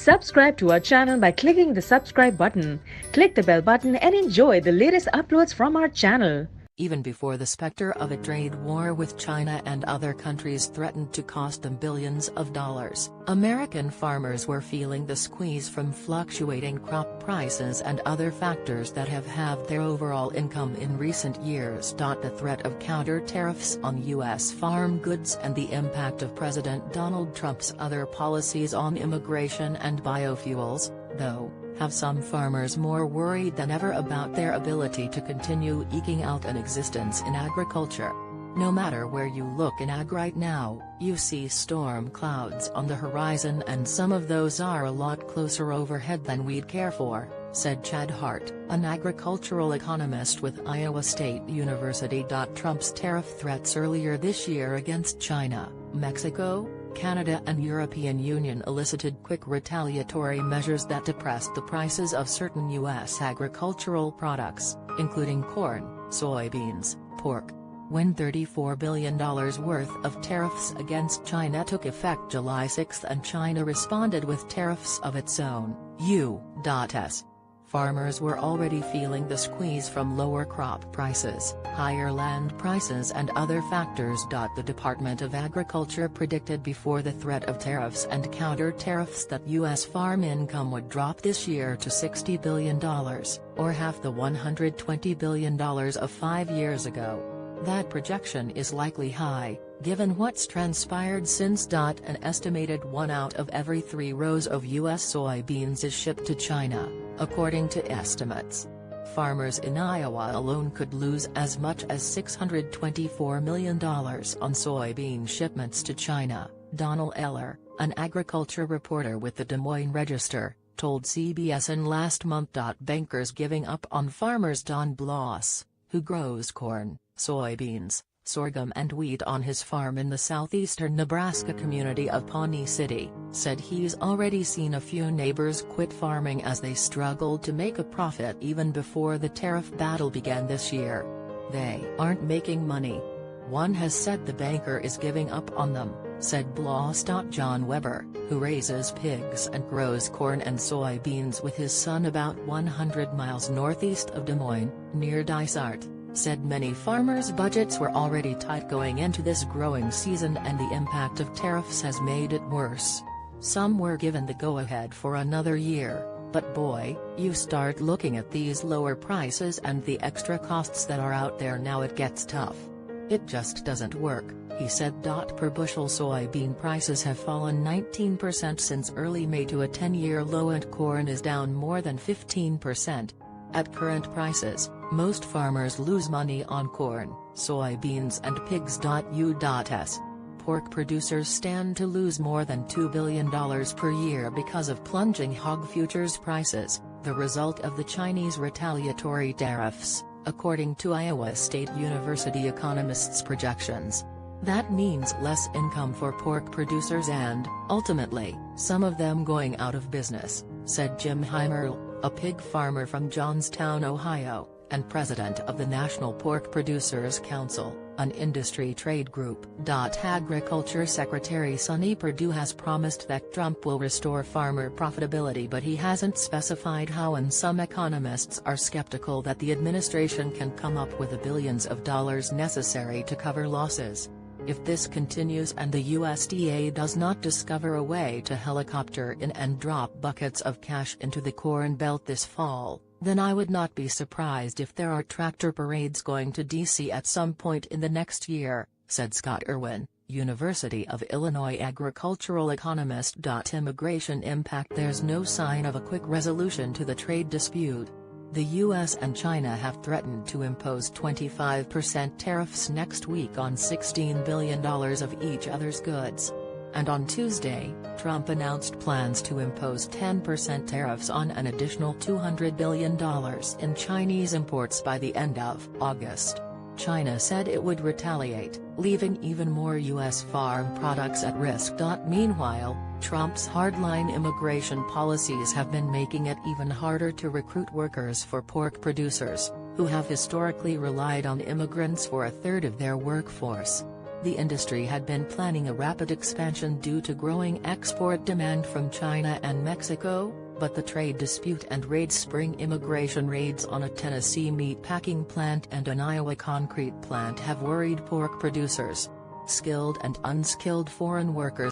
Subscribe to our channel by clicking the subscribe button. Click the bell button and enjoy the latest uploads from our channel. Even before the specter of a trade war with China and other countries threatened to cost them billions of dollars, American farmers were feeling the squeeze from fluctuating crop prices and other factors that have halved their overall income in recent years. The threat of counter tariffs on U.S. farm goods and the impact of President Donald Trump's other policies on immigration and biofuels, though, have some farmers more worried than ever about their ability to continue eking out an existence in agriculture. No matter where you look in ag right now, you see storm clouds on the horizon, and some of those are a lot closer overhead than we'd care for, said Chad Hart, an agricultural economist with Iowa State University. Trump's tariff threats earlier this year against China, Mexico, Canada and European Union elicited quick retaliatory measures that depressed the prices of certain U.S. agricultural products, including corn, soybeans, pork. When $34 billion worth of tariffs against China took effect July 6 and China responded with tariffs of its own, U.S. farmers were already feeling the squeeze from lower crop prices, higher land prices and other factors. The Department of Agriculture predicted before the threat of tariffs and counter-tariffs that U.S. farm income would drop this year to $60 billion, or half the $120 billion of 5 years ago. That projection is likely high, given what's transpired since. An estimated 1 out of every 3 rows of U.S. soybeans is shipped to China, according to estimates. Farmers in Iowa alone could lose as much as $624 million on soybean shipments to China. Donald Eller, an agriculture reporter with the Des Moines Register, told CBS in last month. Bankers giving up on farmers. Don Bloss, who grows corn, soybeans, sorghum and wheat on his farm in the southeastern Nebraska community of Pawnee City, said he's already seen a few neighbors quit farming as they struggled to make a profit even before the tariff battle began this year. They aren't making money. One has said the banker is giving up on them, said Bloss. John Weber, who raises pigs and grows corn and soybeans with his son about 100 miles northeast of Des Moines, near Dysart, said many farmers' budgets were already tight going into this growing season and the impact of tariffs has made it worse. Some were given the go-ahead for another year, but boy, you start looking at these lower prices and the extra costs that are out there now, it gets tough. It just doesn't work, he said. Per bushel soybean prices have fallen 19% since early May to a 10-year low, and corn is down more than 15%. At current prices, most farmers lose money on corn, soybeans and pigs. U.S. pork producers stand to lose more than $2 billion per year because of plunging hog futures prices, the result of the Chinese retaliatory tariffs, according to Iowa State University economists' projections. That means less income for pork producers and, ultimately, some of them going out of business, said Jim Heimerl, a pig farmer from Johnstown, Ohio, and president of the National Pork Producers Council, an industry trade group. Agriculture Secretary Sonny Perdue has promised that Trump will restore farmer profitability, but he hasn't specified how, and some economists are skeptical that the administration can come up with the billions of dollars necessary to cover losses. If this continues and the USDA does not discover a way to helicopter in and drop buckets of cash into the Corn Belt this fall, then I would not be surprised if there are tractor parades going to D.C. at some point in the next year, said Scott Irwin, University of Illinois agricultural economist. Immigration impact. There's no sign of a quick resolution to the trade dispute. The U.S. and China have threatened to impose 25% tariffs next week on $16 billion of each other's goods. And on Tuesday, Trump announced plans to impose 10% tariffs on an additional $200 billion in Chinese imports by the end of August. China said it would retaliate, leaving even more U.S. farm products at risk. Meanwhile, Trump's hardline immigration policies have been making it even harder to recruit workers for pork producers, who have historically relied on immigrants for a third of their workforce. The industry had been planning a rapid expansion due to growing export demand from China and Mexico, but the trade dispute and spring immigration raids on a Tennessee meat packing plant and an Iowa concrete plant have worried pork producers. Skilled and unskilled foreign workers